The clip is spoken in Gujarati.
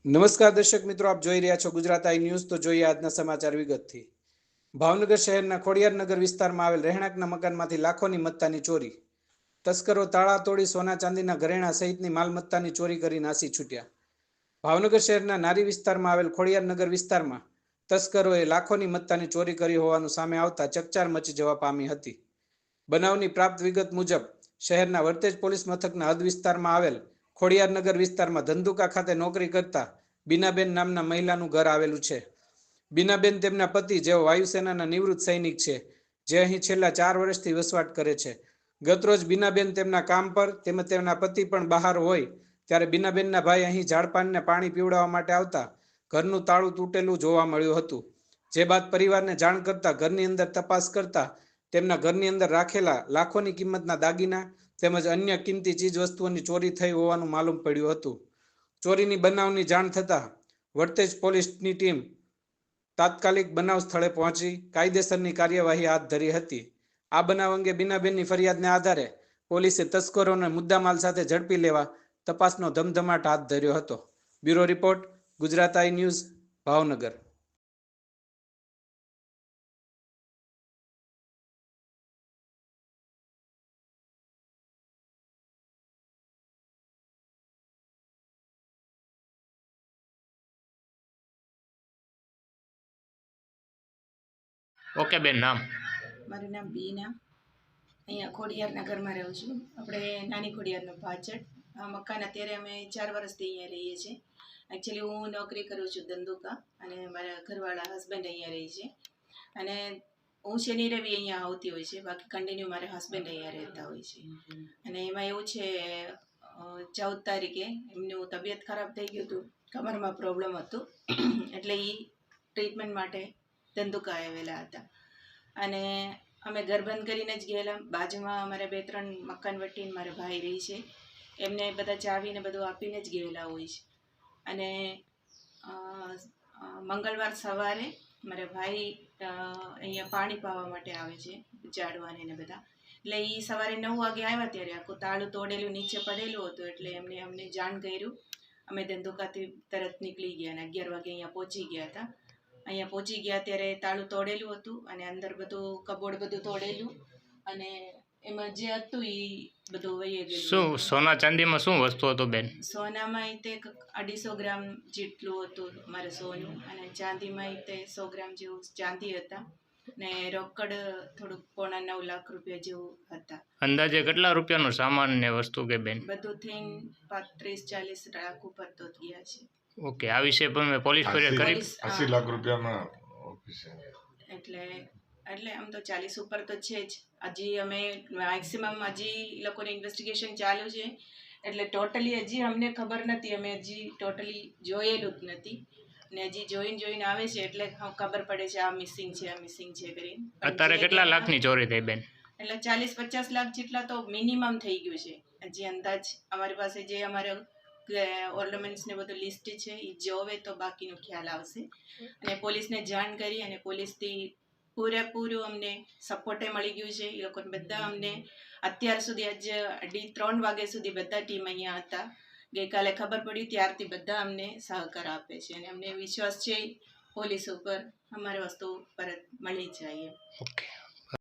નમસ્કાર દર્શક મિત્રો, આપ જોઈ રહ્યા છો ગુજરાત આઈ ન્યૂઝ। તો જોઈએ આજના સમાચાર વિગતથી। ભાવનગર શહેરના ખોડિયારનગર વિસ્તારમાં આવેલ રહેણાંકના મકાનમાંથી લાખોની મત્તાની ચોરી। તસ્કરો તાળા તોડી સોના ચાંદીના ઘરેણા સહિતની માલમત્તાની ચોરી કરી નાસી છૂટ્યા। ભાવનગર શહેરના નારી વિસ્તારમાં આવેલ ખોડિયારનગર વિસ્તારમાં તસ્કરોએ લાખોની મત્તાની ચોરી કરી હોવાનું સામે આવતા ચકચાર મચી જવા પામી હતી। બનાવની પ્રાપ્ત વિગત મુજબ શહેરના વર્તેજ પોલીસ મથકના હદ વિસ્તારમાં આવેલ ખોડિયારનગર વિસ્તારમાં ધંધુકા ખાતે નોકરી કરતા બીનાબેન નામના મહિલાનું ઘર આવેલું છે। બીનાબેન તેમના પતિ, જેઓ વાયુસેનાના નિવૃત્ત સૈનિક છે, જે અહીં છેલ્લા 4 વર્ષથી વસવાટ કરે છે। ગતરોજ બીનાબેન તેમના કામ પર તેમજ તેમના પતિ પણ બહાર હોય ત્યારે બીનાબેનના ભાઈ અહીં ઝાડપાનને પાણી પીવડાવવા માટે આવતા ઘરનું તાળું તૂટેલું જોવા મળ્યું હતું। જે બાદ પરિવારને જાણ કરતા ઘરની અંદર તપાસ કરતા તેમના ઘરની અંદર રાખેલા લાખોની કિંમતના દાગીના તેમજ અન્ય કિંમતી ચીજ વસ્તુઓની ચોરી થઈ હોવાનું માલુમ પડ્યું હતું। ચોરીની બનાવની જાણ થતાં વર્તેજ પોલીસની ટીમ તાત્કાલિક બનાવ સ્થળે પહોંચી કાયદેસરની કાર્યવાહી હાથ ધરી હતી। આ બનાવ અંગે બીનાબેનની ફરિયાદને આધારે પોલીસે તસ્કરોને મુદ્દામાલ સાથે ઝડપી લેવા તપાસનો ધમધમાટ હાથ ધર્યો હતો। બ્યુરો રિપોર્ટ, ગુજરાત આઈ ન્યૂઝ, ભાવનગર। ઓકે બેન, નામ? મારું નામ બીના। અહીંયા ખોડિયારનગરમાં રહું છું, આપણે નાની ખોડિયારનો પાછળ। આ મકાન અત્યારે અમે 4 વર્ષથી અહીંયા રહીએ છીએ। એકચ્યુઅલી હું નોકરી કરું છું ધંધુકા, અને મારા ઘરવાળા હસબન્ડ અહીંયા રહે છે। અને હું શનિ રવિ અહીંયા આવતી હોય છે, બાકી કન્ટિન્યુ મારા હસબન્ડ અહીંયા રહેતા હોય છે। અને એમાં એવું છે, 14 તારીખે એમનું તબિયત ખરાબ થઈ ગયું હતું, કમરમાં પ્રોબ્લેમ હતું, એટલે એ ટ્રીટમેન્ટ માટે ધંધુકા આવેલા હતા। અને અમે ઘર બંધ કરીને જ ગયેલા। બાજુમાં અમારે 2-3 મકાન વટીને મારા ભાઈ રહી છે, એમને બધા ચાવીને બધું આપીને જ ગયેલા હોય છે। અને મંગળવાર સવારે મારા ભાઈ અહીંયા પાણી પાવા માટે આવે છે, ઝાડવાને ને બધા, એટલે એ સવારે 9 વાગે આવ્યા ત્યારે આખું તાળું તોડેલું નીચે પડેલું હતું, એટલે અમને જાણ કર્યું। અમે ધંધુકાથી તરત નીકળી ગયા અને 11 વાગે અહીંયા પહોંચી ગયા હતા। અહીંયા પહોંચી ગયા ત્યારે તાળું તોડેલું હતું, અને અંદર બધું કબોર્ડ બધું તોડેલું, અને એમાં જે હતું એ બધું વહી ગયેલું। શું સોના ચાંદીમાં શું વસ્તુ હતું બેન? સોનામાં તે 250 ગ્રામ જેટલું હતું મારે સોનું, અને ચાંદીમાં તે 100 ગ્રામ જેવું ચાંદી હતા, ને રોકડ થોડુંક 9.5 લાખ રૂપિયા જેવું હતા। અંદાજે કેટલા રૂપિયાનો સામાન ને વસ્તુ કે બેન? બધું થઈને 35-40 લાખ ઉપર તો ગયા છે। ઓકે, આ વિશે પણ મેં પોલીસ ફરિયાદ કરી? 80 લાખ રૂપિયામાં ઓફિસે એટલે આમ તો 40 ઉપર તો છે જ। હજી અમે મેક્સિમમ હજી લોકોને ઇન્વેસ્ટિગેશન ચાલુ છે, એટલે ટોટલી હજી અમને ખબર નથી, અમે હજી ટોટલી જોયેલું જ નથી, ને હજી જોઈને આવે છે એટલે ખબર પડે છે આ મિસિંગ છે કરીને। અત્યારે કેટલા લાખની ચોરી થઈ બેન? એટલે 40-50 લાખ જેટલા તો મિનિમમ થઈ ગયું છે। હજી અંદાજ અમારી પાસે જે અમારે ઓર્નામેન્ટ્સ ને બધું લિસ્ટ છે, એ જોવે તો બાકીનો ખ્યાલ આવશે। અને પોલીસને જાણ કરી, અને પોલીસથી પૂરેપૂરું અમને સપોર્ટે મળી ગયું છે। એ લોકોને બધા અમને અત્યાર સુધી આજ 3 વાગ્યા સુધી બધા ટીમ અહીંયા હતા। ગઈકાલે ખબર પડી ત્યારથી બધા અમને સહકાર આપે છે, અને અમને વિશ્વાસ છે પોલીસ ઉપર અમારી વસ્તુ પરત મળી જાય। ઓકે।